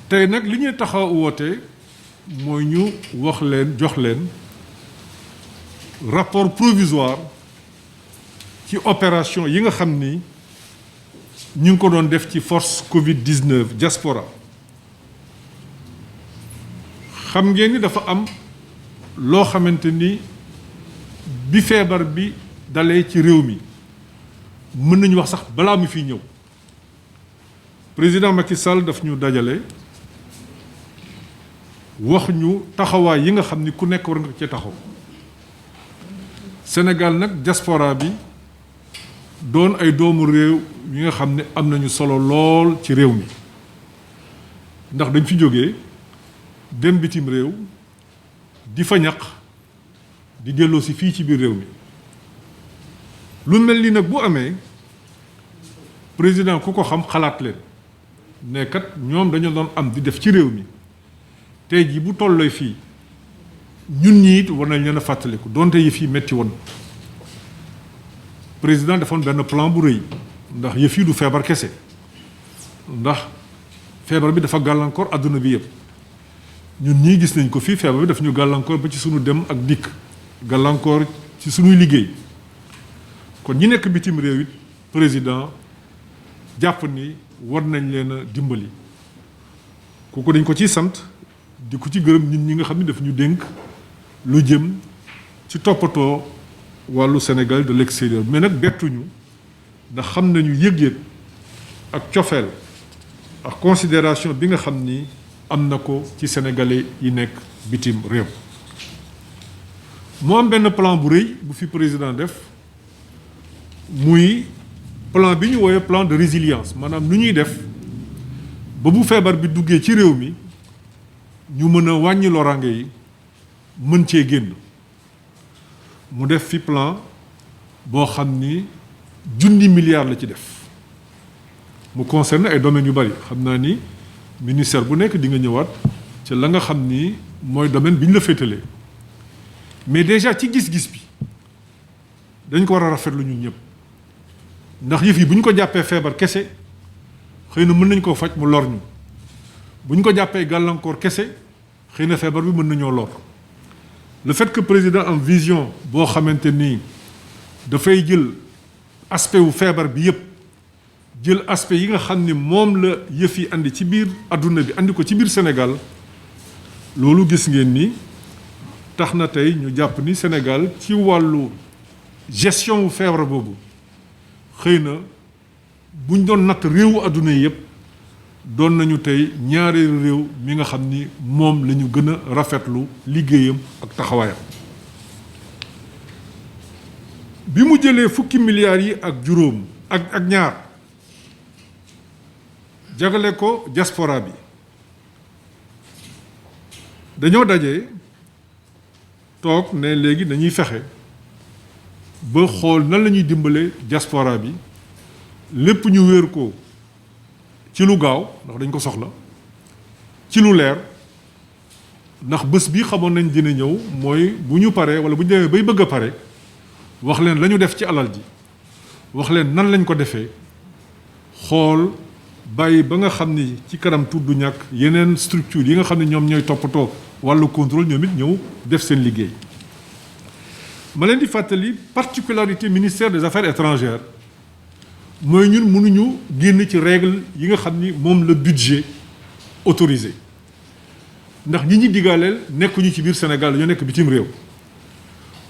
tey nag li ñuy taxaw woote mooy ñu wax leen jox leen rapport provisoire ci opération yi nga xam ni ñu ngi ko doon def ci force Covid-19 diaspora xam ngeen ni dafa am loo xamante ni bi feebar bi dalee ci réew mi mën nañu wax sax balaa mu fi ñëw président Macky Sall daf ñu dajale wax ñu taxawaay yi nga xam ni ku nekk war nga ci taxaw Sénégal nag diaspora bi doon ay doomu réew yi nga xam ne am nañu solo lool ci réew mi ndax dañ fi jógee dem bitim réew di fa ñaq di delloo si fii ci biir réew mi lu mel ni nag bu amee président ku ko xam xalaat leen ne kat ñoom dañu doon am di def ci réew mi tey jii bu tollee fii ñun ñi it war nañ leen a fàttaliku donte yëf yi metti woon président defoon benn plan bu rëy ndax yëf yi du feebar kese ndax feebar bi dafa gàllankoor àdduna bi yëpp ñun ñii gis nañ ko fii feebar bi daf ñu gàllankoor ba ci sunu dem ak dikk gàllankoor ci sunuy liggéey kon ñi nekk bitim réew it président jàpp ni war nañ leen a dimbali kooku dañ ko ciy sant di ko ci gërëm ñun ñi nga xam ne daf ñu dénk lu jëm ci toppatoo wàllu Sénégal de l'extérieur mais nag bettuñu ndax xam nañu yëg-yëg ak cofeel ak considération bi nga xam ni am na ko ci sénégalais yi nekk bitim réew mu am benn plan bu rëy bu fi président def muy plan bi ñu woowee plan de résilience maanaam nu ñuy def ba bu feebar bi duggee ci réew mi ñu mën a wàññi loraange yi mën cee génn mu def fi plan boo xam ni 1,000 milliards la ci def mu concerne ay domaines yu bari xam naa ni ministère bu nekk di nga ñëwaat ci la nga xam ni mooy domaine bi ñu la féetalee mais déjà ci gis-gis bi dañ ko war a rafetlu ñun ñëpp ndax yëf yi bu ñu ko jàppee feebar kese xëy na mën nañ koo faj mu lor ñu bu ñu ko jàppee gàllankoor kese xëy na feebar bi mën nañoo lor le fait que président am vision boo xamante ni dafay jël aspect wu feebar bi yëpp jël aspect yi nga xam ni moom la yëf yi andi ci biir adduna bi andi ko ci biir Sénégal loolu gis ngeen ni tax na tey ñu jàpp ni Sénégal ci wàllu gestion wu feebar boobu xëy na buñ doon natt réewu adduna yi yëpp doon nañu tey ñaareelu réew mi nga xam ni moom la ñu gën a rafetlu liggéeyam ak taxawaayam bi mu jëlee 10 milliards yi ak juróom ak ñaar jagale ko diaspora bi dañoo daje toog ne léegi dañuy fexe ba xool nan la ñuy dimbale diaspora bi lépp ñu wéer ko ci lu gaaw ndax dañ ko soxla ci lu leer ndax bés bi xamoon nañ dina ñëw mooy bu ñu paree wala bu ñu demee bay bëgg a pare wax leen la ñu def ci alal ji wax leen nan lañ ko defee xool bàyyi ba nga xam ni ci kanam tudd ñàkk yeneen structure yi nga xam ne ñoom ñooy toppatoo wàllu contrôle ñoom it ñëw def seen liggéey ma leen di fàttali particularité ministère des affaires étrangères mooy ñun mënuñu génn ci règle yi nga xam ni moom la budget autorisé ndax ñi ñi digaaleel nekkuñu ci biir Sénégal dañoo nekk bitim réew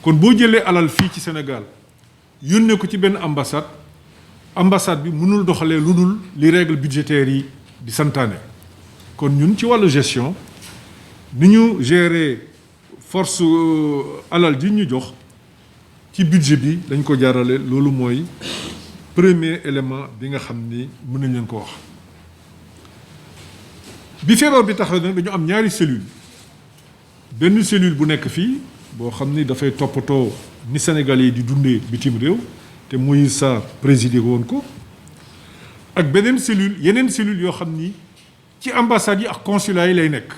kon boo jëlee alal fii ci Sénégal yónnee ko ci benn ambassade bi mënul doxalee lu dul li règle budgétaire yi di santaane kon ñun ci wàllu gestion ni ñu gérer force alal ji ñu jox ci budget bi dañ ko jaarale loolu mooy premier élément bi nga xam ni mën nañ leen ko wax bi feebar bi taxaw nag dañu am ñaari cellule benn cellule bu nekk fii boo xam ni dafay toppatoo ni Sénégalais yi di dundee bitim réew te Moïse Sarr présidé woon ko ak beneen cellule yeneen cellule yoo xam ni ci ambassades yi ak consulat yi lay nekk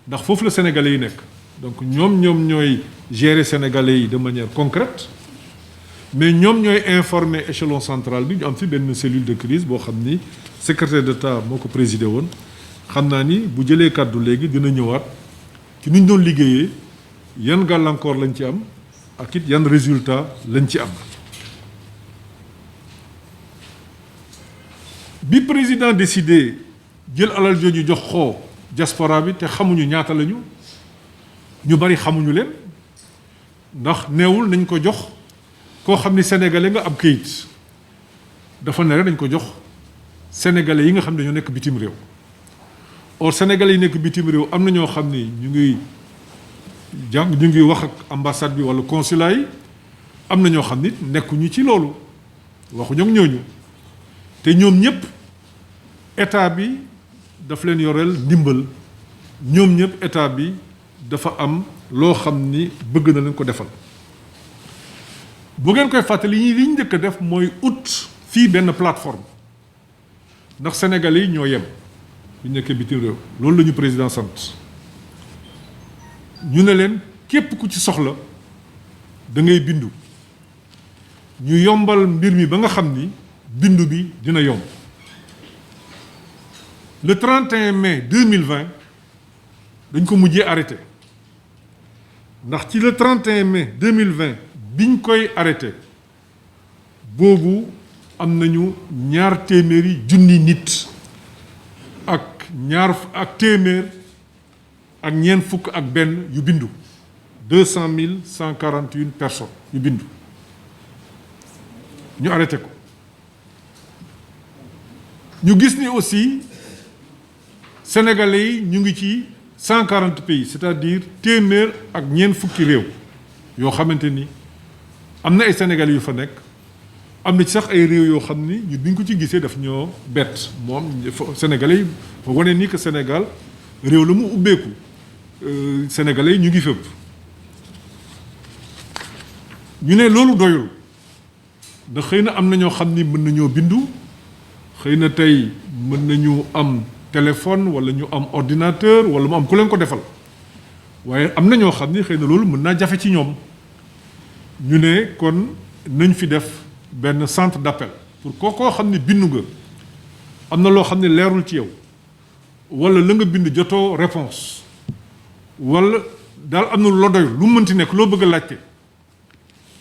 ndax foofu la sénégalais yi nekk donc ñoom ñooy gérer sénégalais yi de manière concrète mais ñoom ñooy informer échelon central bi ñu am fi benn cellule de crise boo xam ni secrétaire d'État moo ko présidé woon xam naa ni bu jëlee kàddu léegi dina ñëwaat ci ni ñu doon liggéeyee yan gàllankoor lañ ci am ak it yan résultat lañ ci am. bi président décidé jël alal jooju jox ko diaspora bi te xamuñu ñaata lañu ñu bari xamuñu leen ndax neewul nañ ko jox koo xam ni sénégalais nga ab këyit dafa ne rek dañ ko jox sénégalais yi nga xam ne ñoo nekk bitim réew or sénégalais yi nekk bitim réew am na ñoo xam ni ñu ngi wax ak ambassade bi wala consulat yi am na ñoo xam ni nekkuñu ci loolu waxuñu ak ñooñu te ñoom ñëpp état bi daf leen yoreel ndimbal ñoom ñëpp état bi dafa am loo xam ni bëgg na leen ko defal bu ngeen koy fàttali li ñu njëkk a def mooy ut fii benn plateforme ndax sénégalais yi ñoo yem bu ñu nekkee bitim réew loolu la ñu président sant ñu ne leen képp ku ci soxla da ngay bindu ñu yombal mbir mi ba nga xam ni bindu bi dina yomb le 31 mai 2020 dañ ko mujjee arrêté ndax ci le 31 mai 2020 biñ koy arrêté boobu am nañu ñaar téeméeri junni nit ak téeméer ak ñeent fukk ak benn yu bindu 200 141 personnes yu bindu ñu arrêté ko ñu gis ni aussi sénégalais yi ñu ngi ci 140 pays c'est-à-dire téeméer ak ñeent fukki réew yoo xamante ni am na ay sénégalais yu fa nekk am na ci sax ay réew yoo xam ni ñu biñ ko ci gisee daf ñoo bett moom sénégalais yi fa wane ni que Sénégal réew la mu ubbeeku sénégalais yi ñu ngi fépp ñu ne loolu doyul ndax xëy na am na ñoo xam ni mën nañoo bindu xëy na tey mën nañu am téléphone wala ñu am ordinateur wala mu am ku leen ko defal waaye am na ñoo xam ni xëy na loolu mën naa jafe ci ñoom ñu ne kon nañ fi def benn centre d'appel pour koo xam ni bindu nga am na loo xam ne leerul ci yow wala la nga bind jotoo réponse wala daal am na loo doyul lu mënti nekk loo bëgg a laajte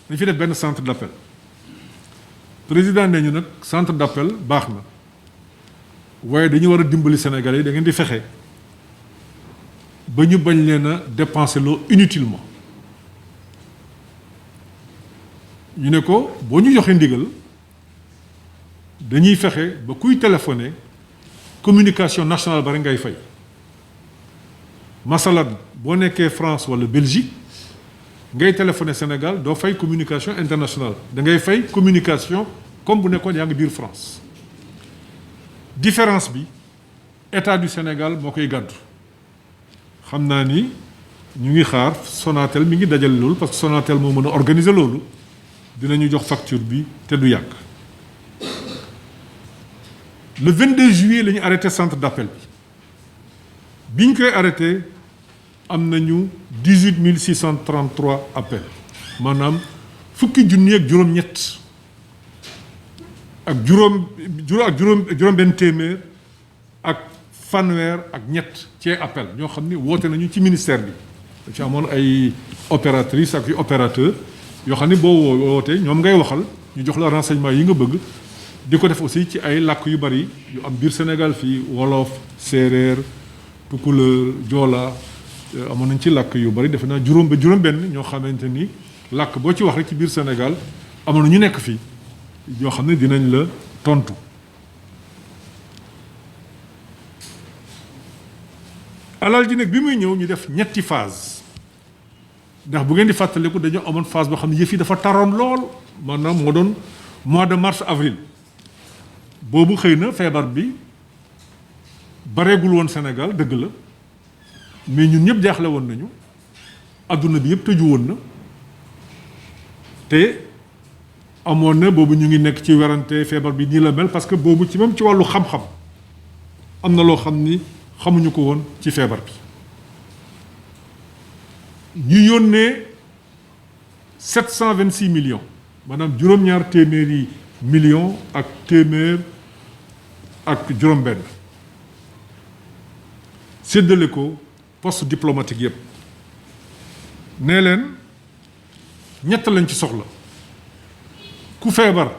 dañ fi def benn centre d'appel président ne ñu nag centre d'appel baax na waaye dañu war a dimbali Sénégalais yi da ngeen di fexe ba ñu bañ leen a dépenser loo inutilement ñu ne ko boo ñu joxee ndigal dañuy fexe ba kuy téléphoner communication nationale bari ngay fay masalan boo nekkee France wala Belgique ngay téléphoner Sénégal doo fay communication internationale da ngay fay communication comme bu nekkoon yaa ngi biir France différence bi état du Sénégal moo koy gàddu xam naa ni ñu ngi xaar Sonatel mi ngi dajale loolu parce que Sonatel moo mën a organiser loolu dinañu jox facture bi te du yàgg le 22 juillet la ñu arrêté centre d'appel bi ñu koy arrêté am nañu 18 633 appels maanaam fukki junni ak juróom-ñett ak juróom benn téeméer ak fanweer ak ñett ci appel ñoo xam ni woote nañu ci ministère bi da ci amoon ay opératrices ak yu opérateurs yoo xam ni boo wootee ñoom ngay waxal ñu jox la renseignement yi nga bëgg di ko def aussi ci ay làkk yu bari yu am biir Sénégal fii wolof séeréer tukulóor joola amoon nañ ci làkk yu bari defe naa juróom benn ñoo xamante ni làkk boo ci wax rek ci biir Sénégal amoon na ñu nekk fii ñoo xam ne dinañ la tontu alal ji nag bi muy ñëw ñu def ñetti phase ndax bu ngeen di fàttaliku dañoo amoon phase boo xam ne yëf yi dafa taroon lool maanaam moo doon mois de mars avril boobu xëy na feebar bi bareegul woon Sénégal dëgg la mais ñun ñëpp jaaxle woon nañu adduna bi yëpp tëju woon na te amoon na boobu ñu ngi nekk ci werante feebar bi nii la mel parce que boobu ci même ci wàllu xam-xam am na loo xam ni xamuñu ko woon ci feebar bi ñu yónnee 726 millions maanaam juróom-ñaar téeméeri millions ak téeméer ak juróom-benn séddale ko poste diplomatique yépp nee leen ñett lañ ci soxla ku feebar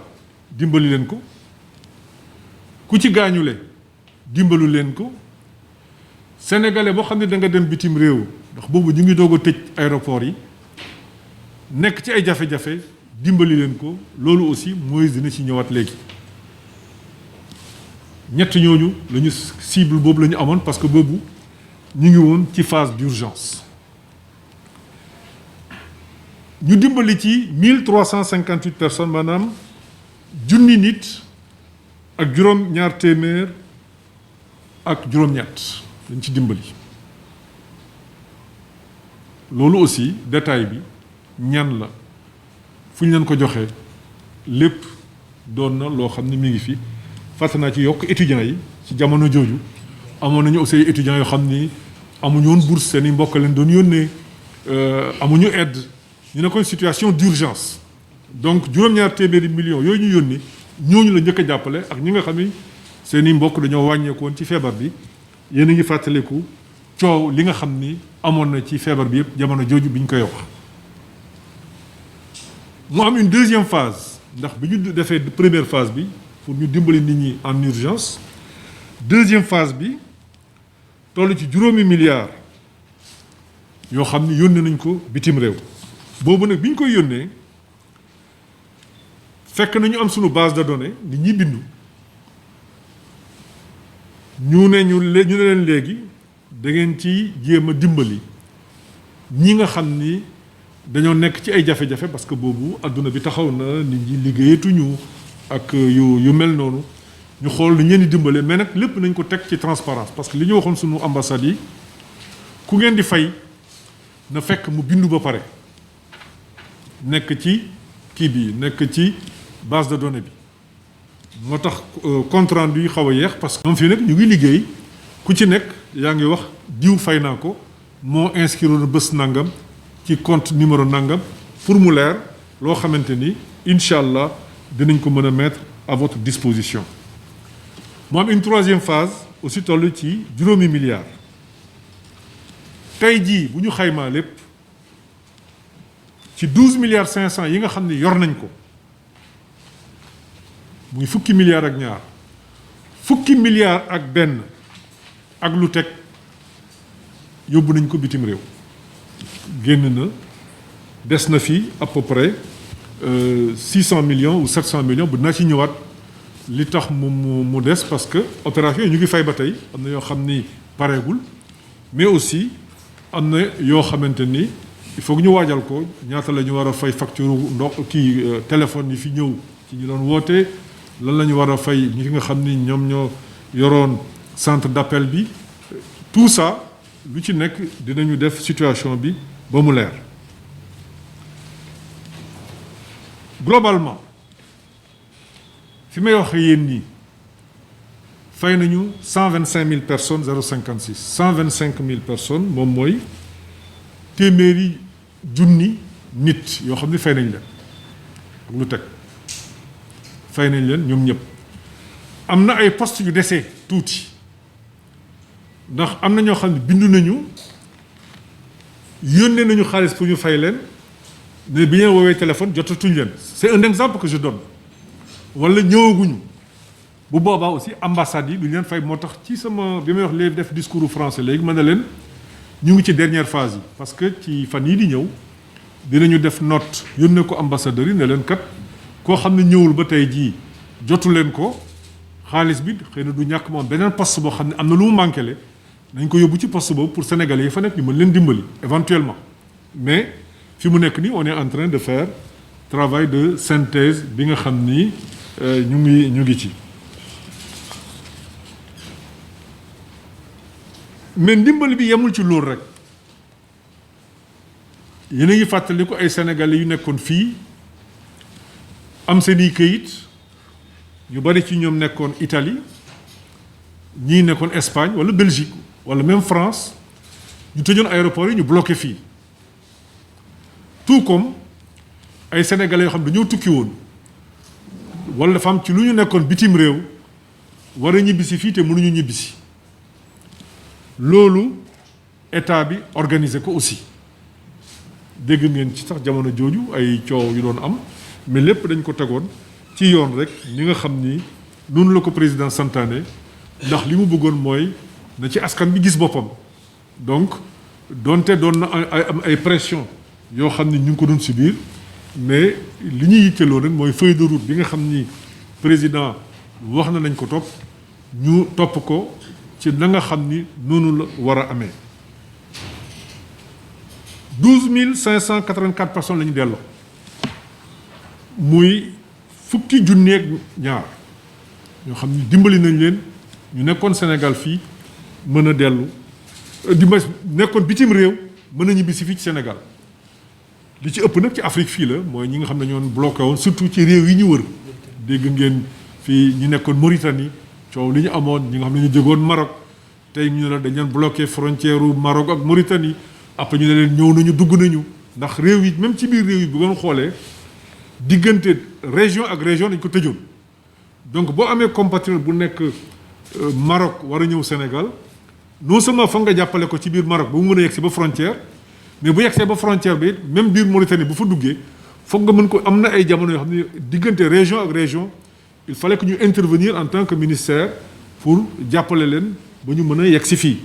dimbali leen ko ku ci gaañule dimbalu leen ko sénégalais boo xam ne da nga dem bitim réew ndax boobu ñu ngi doog a tëj aéroport yi nekk ci ay jafe-jafe dimbali leen ko loolu aussi mooy dina ci ñëwaat léegi ñett ñooñu lañu cible boobu la ñu amoon parce que boobu ñu ngi woon ci phase d'urgence ñu dimbali ci 1358 personnes maanaam junni nit ak juróom-ñaar téeméer ak juróom-ñett dañ ci dimbali loolu aussi détail bi ñan la fu ñu leen ko joxee lépp doon na loo xam ne mi ngi fi fàtte naa ci yokk étudiants yi ci jamono jooju amoon nañu aussi étudiants yoo xam ni amuñu woon bourse seen i mbokk leen doon yónnee amuñu aide ñu ne koy situation d'urgence donc juróom-ñaar téeméeri millions yooyu ñu yónni ñooñu la njëkk a jàppale ak ñi nga xam ni seen i mbokk dañoo wàññeeku woon ci feebar bi yéen a ngi fàttaliku coow li nga xam ni amoon na ci feebar bi yëpp jamono jooju bi ñu koy wax. mu am une deuxième phase ndax bi ñu defee première phase bi pour ñu dimbali nit ñi en urgence deuxième phase bi toll ci juróomi milliards yoo xam ni yónnee nañ ko bitim réew boobu nag bi ñu koy yónnee fekk nañu am sunu base de données nit ñi bindu ñu ne leen léegi da ngeen ci jéem a dimbali ñi nga xam ni dañoo nekk ci ay jafe-jafe parce que boobu adduna bi taxaw na nit ñi liggéeyatuñu ak yu mel noonu ñu xool ni ñeen di dimbale mais nag lépp nañ ko teg ci transparence parce que li ñu waxoon sunu ambassades yi ku ngeen di fay na fekk mu bindu ba pare nekk ci kii bi nekk ci base de données bi moo tax compte rendu yi xaw a yeex parce que moom fii nag ñu ngi liggéey ku ci nekk yaa ngi wax diw fay naa ko moo inscrire na bés nangam ci compte numéro nangam pour mu leer loo xamante ni incha allah dinañ ko mën a mettre à votre disposition. mu am une troisième phase aussi toll ci juróomi milliards tey jii bu ñu xaymaa lépp ci 12 milliards 500 yi nga xam ne yor nañ ko muy fukki milliards ak ñaar fukki milliards ak benn ak lu teg yóbbu nañ ko bitim réew. génn na des na fi à peu près 600 millions ou 700 millions bu dinaa ci ñëwaat li tax mu des parce que opération yi ñu ngi fay ba tey am na yoo xam ni pareegul mais aussi am na yoo xamante ni il faut que ñu waajal ko ñaata la ñu war a fay facture ndox kii téléphone yi fi ñëw ci ñu doon woote lan la ñu war a fay ñi fi nga xam ni ñoom ñoo yoroon centre d'appel bi tout ça lu ci nekk dinañu def situation bi ba mu leer globalement fi may wax yéen ñi fay nañu 125 000 personnes 0,56 125 000 personnes moom mooy téeméeri junni nit yoo xam ne fay nañ leen ak lu teg fay nañ leen ñoom ñëpp am na ay postes yu desee tuuti ndax am na ñoo xam ne bindu nañu yónnee nañu xaalis pour ñu fay leen mais bi ñu woowee téléphone jotatuñ leen c'est un exemple que je donne wala ñëwaguñu bu boobaa aussi ambassades yi lu ñu leen fay moo tax ci sama bi may wax léegi def discours français léegi mën na leen ñu ngi ci dernière phase yi parce que ci fan yii di ñëw dinañu def note yónnee ko ambassadeurs yi ne leen kat koo xam ne ñëwul ba tey jii jotu leen ko xaalis bi xëy na du ñàkk moom beneen poste boo xam ne am na lu mu manqué le nañ ko yóbbu ci poste boobu pour sénégalais yi fa nekk ñu mën leen dimbali éventuellement mais fi mu nekk nii on est en train de faire travail de synthèse bi nga xam ni ñu ngi ci. mais ndimbali bi yemul ci loolu rek yéen a ngi fàttali ko ay sénégalais yu nekkoon fii am seen i këyit ñu bari ci ñoom nekkoon Italie ñii nekkoon Espagne wala Belgique wala même France ñu tëjoon aéroport yi ñu bloqué fii tout comme ay sénégalais yoo xam ne dañoo tukki woon wala dafa am ci lu ñu nekkoon bitim réew war a ñibbisi fii te mënuñu ñibbisi loolu état bi organiser ko aussi dégg ngeen ci sax jamono jooju ay coow yu doon am mais lépp dañ ko tegoon ci yoon rek ñi nga xam ni noonu la ko président santaane ndax li mu bëggoon mooy na ci askan bi gis boppam donc donte doon na am ay pression yoo xam ni ñu ngi ko doon subir mais li ñuy yitteloo nag mooy feuille de route bi nga xam ni président wax na nañ ko topp ñu topp ko ci na nga xam ni noonu la war a amee 12 584 personnes la ñu delloo muy fukki junneeg ñaar ñoo xam ni dimbali nañ leen ñu nekkoon Sénégal fii mën a dellu nekkoon bitim réew mën a ñibbisi fii ci Sénégal li ci ëpp nag ci Afrique fii la mooy ñi nga xam ne ñoon bloqué woon surtout ci réew yi ñu wër dégg ngeen fii ñi nekkoon Mauritanie coow li ñu amoon ñi nga xam ne ñu jógoon Maroc tey ñu ne la dañ leen bloqué frontière u Maroc ak Mauritanie après ñu ne leen ñëw nañu dugg nañu ndax réew yi même ci biir réew yi bu ngeen xoolee diggante région ak région dañ ko tëjoon donc boo amee compatriote bu nekk Maroc war a ñëw Sénégal non seulement foog nga jàppale ko ci biir Maroc ba mu mën a yegsi ba frontière mais bu yegsee ba frontière bi même biir Mauritanie bu fa duggee foog nga mën ko am na ay jamono yoo xam ne diggante région ak région il fallait que ñu intervenir en tant que ministère pour jàppale leen ba ñu mën a yegsi fii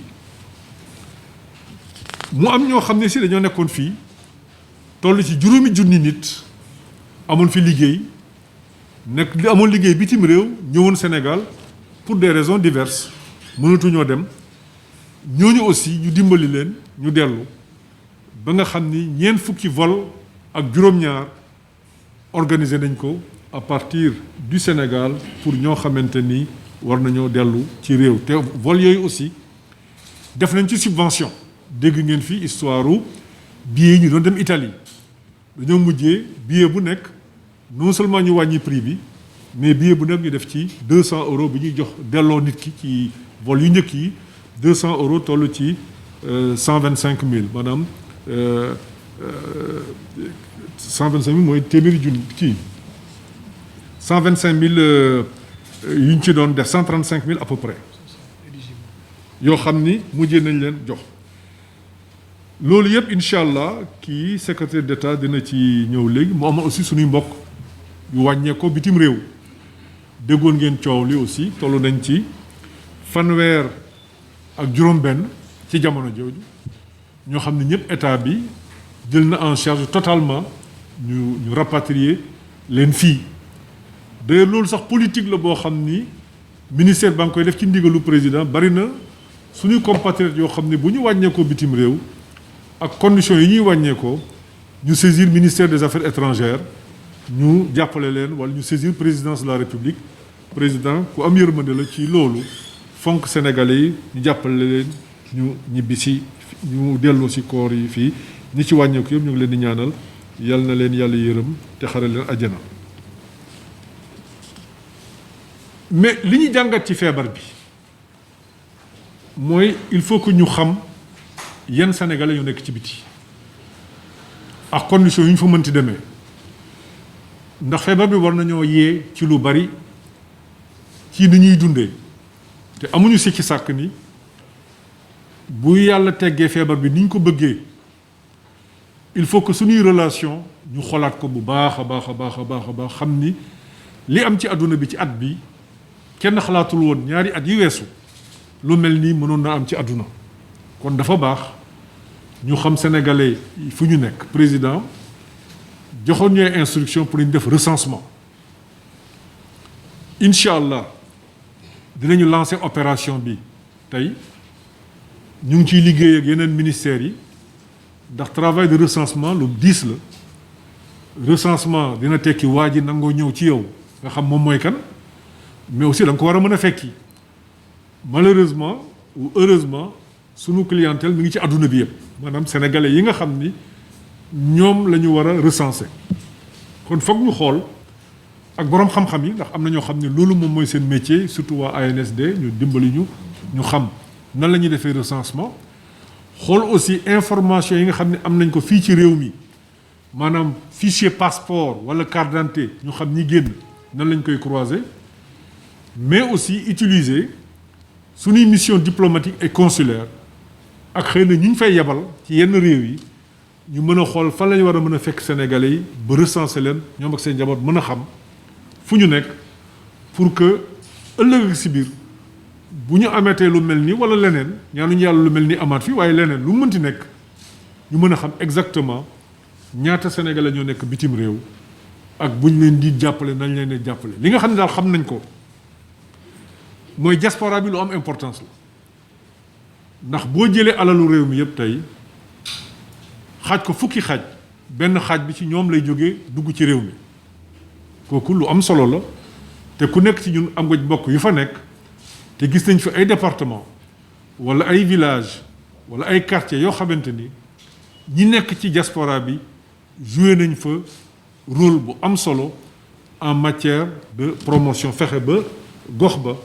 mu am ñoo xam ne si dañoo nekkoon fii toll ci juróomi junni nit amoon fi liggéey nekk li amoon liggéey bitim réew ñëwoon Sénégal pour des raisons diverses mënatuñoo dem ñooñu aussi ñu dimbali leen ñu dellu ba nga xam ni ñeent fukki vol ak juróom-ñaar organisé nañ ko à partir du Sénégal pour ñoo xamante ni war nañoo dellu ci réew te vol yooyu aussi def nañ ci subvention dégg ngeen fi histoire u billet yi ñu doon dem Italie dañoo mujjee billet bu nekk non seulement ñu wàññi prix bi mais billet bu nekk ñu def ci 200 euros bi ñuy jox delloo nit ki ci vol yu njëkk yi 200 euros toll ci 125 000 maanaam 125 000 mooy téeméeri junni kii 125 000 yu ñu ci doon def 135 000 à peu près yoo xam ni mujjee nañ leen jox loolu yëpp incha allah kii secrétaire d'État dina ci ñëw léegi mu am aussi suñuy mbokk yu wàññeekoo bitim réew déggoon ngeen coow li aussi toll nañ ci fanweer ak juróom-benn ci jamono jooju ñoo xam ne ñëpp état bi jël na en charge totalement ñu rapatrier leen fii d'ailleurs loolu sax politique la boo xam ni ministère ba nga koy def ci ndigalu président bari na suñuy compatriotes yoo xam ne bu ñu wàññeekoo bitim réew ak conditions yi ñuy wàññeekoo ñu saisir ministère des affaires étrangères ñu jàppale leen wala ñu saisir présidence de la république président ku am yërmande la ci loolu fonk sénégalais yi ñu jàppale leen ñu ñibbi si ñu delloo si koor yi fii ñi ci wàññeeku yëpp ñu ngi leen di ñaanal yal na leen yàlla yërëm te xare leen àjjana mais li ñu jàngat ci feebar bi mooy il faut que ñu xam yan sénégalais yu nekk ci biti ak conditions yu ñu fa mënti demee ndax feebar bi war nañoo yee ci lu bari ci ni ñuy dundee te amuñu si ci sàkk ni bu yàlla teggee feebar bi ni ñu ko bëggee il faut que suñuy relation ñu xolaat ko bu baax a baax a baax a baax a baax xam ni li am ci àdduna bi ci at bi kenn xalaatul woon ñaari at yi weesu lu mel nii mënoon na am ci àdduna kon dafa baax ñu xam sénégalais fu ñu nekk président joxoon ñooy instruction pour ñu def recensement incha allah dinañu lancer opération bi tey ñu ngi ciy liggéey ak yeneen ministères yi ndax travail de recensement lu diis la recensement dina tekki waa ji nangoo ñëw ci yow nga xam moom mooy kan mais aussi da nga ko war a mën a fekki malheureusement ou heureusement sunu clientèle mi ngi ci àdduna bi yëpp maanaam sénégalais yi nga xam ni ñoom la ñu war a recenser kon foog ñu xool ak boroom xam-xam yi ndax am na ñoo xam ne loolu moom mooy seen métier surtout waa ANSD ñu dimbali ñu xam nan la ñuy defee recensement xool aussi information yi nga xam ne am nañ ko fii ci réew mi maanaam fichier passeport wala carte d'identité ñu xam ñi génn nan lañ koy croiser mais aussi utiliser suñuy mission diplomatique et consulaire ak xëy na ñu ñu fay yebal ci yenn réew yi ñu mën a xool fan la ñu war a mën a fekk sénégalais yi ba recenser leen ñoom ak seen njaboot mën a xam fu ñu nekk pour que ëllëg si biir bu ñu amatee lu mel nii wala leneen ñaanuñu yàlla lu mel ni amaat fii waaye leneen lu mënti nekk ñu mën a xam exactement ñaata sénégalais ñoo nekk bitim réew ak bu ñu leen di jàppale nañ leen di jàppale li nga xam ne daal xam nañ ko mooy diaspora bi lu am importance la ndax boo jëlee alalu réew mi yëpp tey xaaj ko fukki xaaj benn xaaj bi ci ñoom lay jógee dugg ci réew mi kooku lu am solo la te ku nekk ci ñun am nga mbokk yu fa nekk te gis nañ fi ay département wala ay village wala ay quartier yoo xamante ni ñi nekk ci diaspora bi joué nañ fa rôle bu am solo en matière de promotion fexe ba gox ba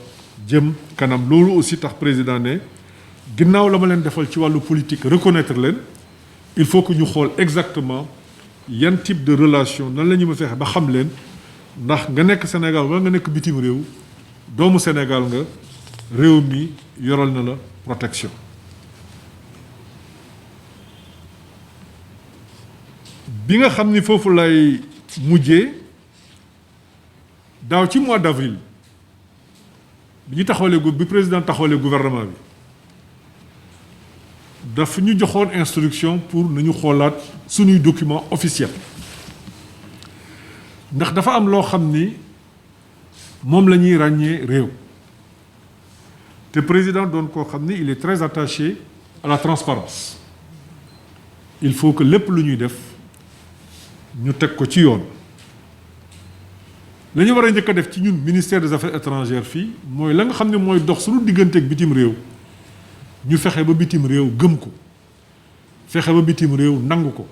jëm kanam loolu aussi tax président ne ginnaaw la ma leen defal ci wàllu politique reconnaître leen il faut que ñu xool exactement yan type de relation nan la ñu ma fexe ba xam leen ndax nga nekk Sénégal wala nga nekk bitim réew doomu Sénégal nga réew mi yoral na la protection. bi nga xam ni foofu lay mujjee daaw ci mois d'avril bi ñu taxawalee bi président taxawalee gouvernement bi daf ñu joxoon instruction pour nañu xoolaat suñuy document officiel ndax dafa am loo xam ni moom la ñuy ràññee réew te président doon koo xam ni il est très attaché à la transparence il faut que lépp lu ñuy def ñu teg ko ci yoon la ñu war a njëkk a def ci ñun ministère des affaires étrangères fii mooy la nga xam ne mooy dox suñu digganteeg bitim réew ñu fexe ba bitim réew gëm ko fexe ba bitim réew nangu ko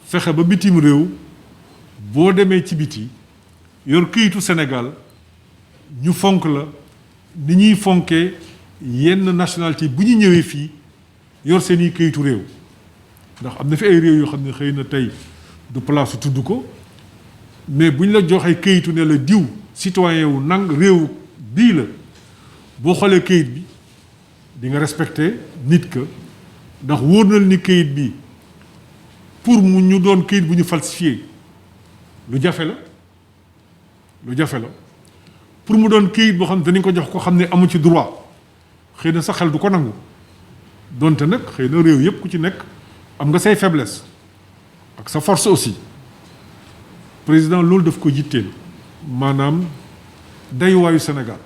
fexe ba bitim réew boo demee ci biti yor këyitu Sénégal ñu fonk la ni ñuy fonkee yenn nationalité bu ñu ñëwee fii yor seeni këyitu réew ndax am na fi ay réew yoo xam ne xëy na tey du place su tudd ko mais bu ñu la joxee këyitu ne la diw citoyen wu nang réew bii la boo xoolee këyit bi di nga respecté nit ka ndax wóor na ni këyit bi pour mu ñu doon këyit bu ñu falsifié lu jafe la pour mu doon këyit boo xam ne danañ ko jox ko xam ne amu ci droit xëy na sa xel du ko nangu donte nag xëy na réew yépp ku ci nekk am nga say faiblesse ak sa force aussi président loolu daf ko yitteel maanaam dayuwaayu Sénégal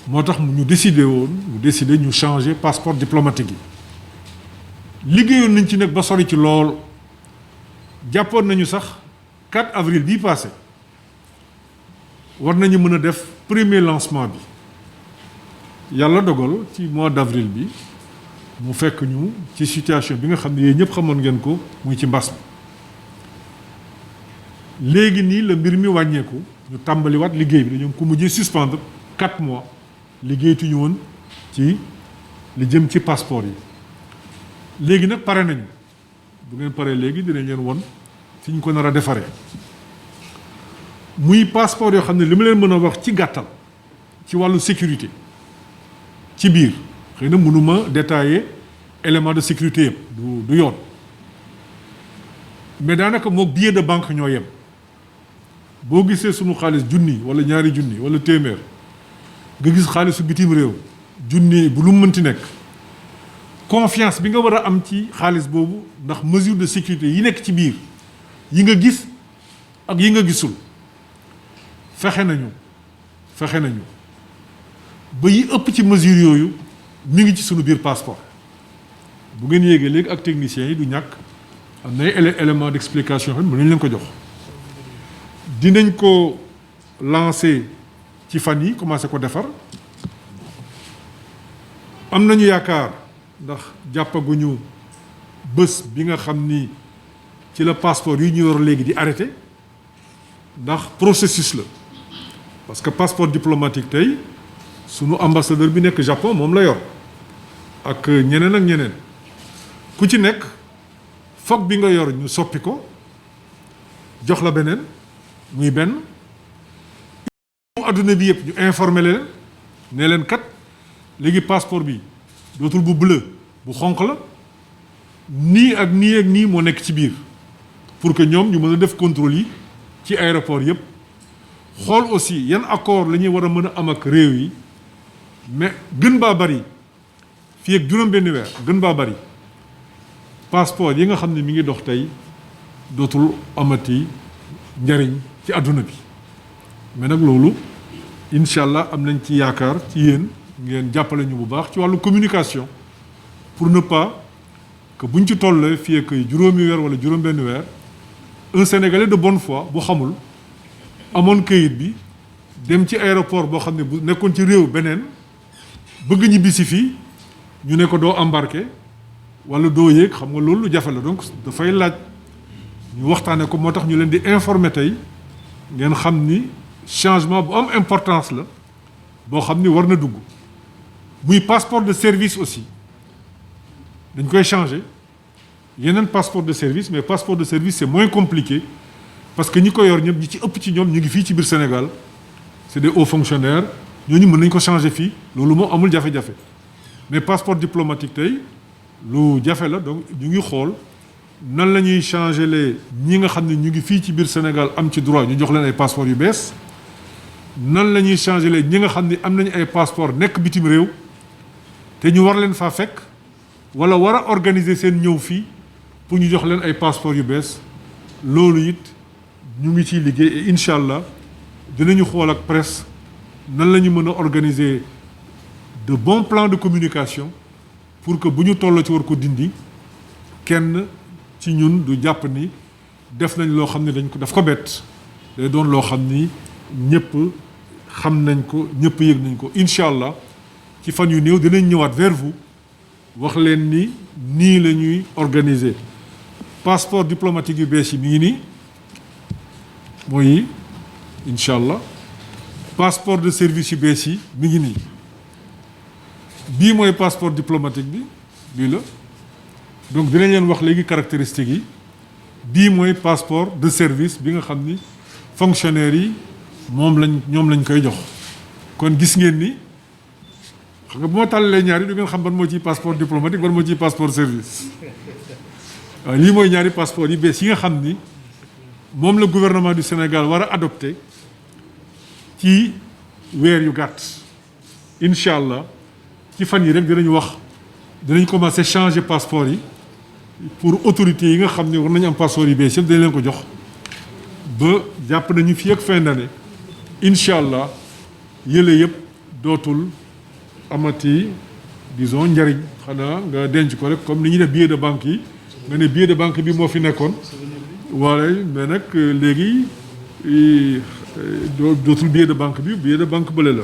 moo tax ñu décidé ñu changer passeport diplomatique yi liggéeyoon nañ ci nag ba sori ci lool jàppoon nañu sax 4 avril bii passé war nañu mën a def premier lancement bi yàlla dogal ci mois d'avril bi mu fekk ñu ci situation bi nga xam ne yéen ñëpp xamoon ngeen ko muy ci mbas mi léegi nii la mbir mi wàññeeku ñu tàmbaliwaat liggéey bi dañoo ko mujjee suspendre 4 mois liggéeytuñu woon ci li jëm ci passeport yi léegi nag pare nañu bu ngeen paree léegi dinañ leen won fi ñu ko nar a defaree muy passeport yoo xam ne li ma leen mën a wax ci gàttal ci wàllu sécurité ci biir xëy na mënuma détailler élément de sécurité yëpp du yoon mais daanaka moog billet de banque ñoo yem boo gisee sunu xaalis junni wala ñaari junni wala téeméer nga gis xaalisu bitim réew junni bu lu mënti nekk confiance bi nga war a am ci xaalis boobu ndax mesure de sécurité yi nekk ci biir yi nga gis ak yi nga gisul fexe nañu ba yi ëpp ci mesure yooyu mi ngi ci sunu biir passeport bu ngeen yéegee léegi ak techniciens yi du ñàkk am na ay élément d'explication xam ne mën nañ leen ko jox dinañ ko lancer ci fan yi commencé ko defar am nañu yaakaar ndax jàppaguñu bés bi nga xam ni ci la passeport yi ñu yor léegi di arrêté ndax processus la parce que passeport diplomatique tey sunu ambassadeur bi nekk Japon moom la yor ak ñeneen ku ci nekk foog bi nga yor ñu soppi ko jox la beneen muy benn adduna bi yëpp ñu informer leen ne leen kat léegi passeport bi dootul bu bleu bu xonq la nii ak nii ak nii moo nekk ci biir pour que ñoom ñu mën a def contrôle yi ci aéroport yëpp xool aussi yan accord la ñuy war a mën a am ak réew yi mais gën baa bari fii ak juróom-benni weer gën baa bari passeport yi nga xam ne mi ngi dox tey dootul amati njariñ ci àdduna bi mais nag loolu incha allah am nañ ci yaakaar ci yéen ngeen jàppale ñu bu baax ci wàllu communication pour ne pas que buñ ci tollee fii ak juróomi weer wala juróom-benni weer un Sénégalais de bonne foi bu xamul amoon kayit bi dem ci aéroport boo xam ne bu nekkoon ci réew beneen bëgg ñibbisi fii ñu ne ko doo embarqué wala doo yéeg xam nga loolu lu jafe la donc dafay laaj ñu waxtaane ko moo tax ñu leen di informer tey ngeen xam ni changement bu am importance la boo xam ni war na dugg muy passeport de service aussi dañ koy changer yeneen passeport de service mais passeport de service c'est moins compliqué parce que ñi ko yor ñëpp ñi ci ëpp ci ñoom ñu ngi fii ci biir Sénégal c'est des hauts fonctionnaires ñooñu mën nañ ko changer fii loolu moom amul jafe-jafe mais passeport diplomatique tey lu jafe la donc ñu ngi xool nan la ñuy changer les ñi nga xam ne ñu ngi fii ci biir Sénégal am ci droit ñu jox leen ay passeport yu bees nan la ñuy changer les ñi nga xam ne am nañu ay passeport nekk bitim réew te ñu war leen faa fekk wala war a organiser seen ñëw fii pour ñu jox leen ay passeport yu bees loolu it ñu ngi ciy liggéey et incha allah dinañu xool ak presse nan la ñu mën a organiser de bons plans de communication pour que bu ñu toll ci war ko dindi kenn ci ñun du jàpp ni def nañ loo xam ne dañ ko daf ko bett day doon loo xam ni ñëpp xam nañ ko ñëpp yëg nañ ko incha allah ci fan yu néew dinañ ñëwaat vers vous wax leen ni nii la ñuy organiser passeport diplomatique yu bees yi mi ngi nii mooy incha allah passeport de service yu bees yi mi ngi nii bii mooy passeport diplomatique bi bii la donc dinañ leen wax léegi caractéristiques yi bii mooy passeport de service bi nga xam ni fonctionnaires yi ñoom lañ koy jox kon gis ngeen ni xam nga bu ma tàllalee ñaari du ngeen xam ban moo ciy passeport diplomatique ban moo ciy passeport service waaw lii mooy ñaari passeport yi bees yi nga xam ni moom la gouvernement du Sénégal war a adopté ci weer yu gàtt incha allah ci fan yi rek dinañ commencer changer passeport yi pour autorités yi nga xam ne war nañu am passeport yu bees yëpp dañ leen ko jox ba jàpp nañu fii ak fin d'année incha allah yële yëpp dootul amati disons njariñ xanaa nga denc ko rek comme ni ñuy def billet de banque yi nga ne billet de banque bi moo fi nekkoon wala mais nag léegi dootul billet de banque bi billet de banque bële la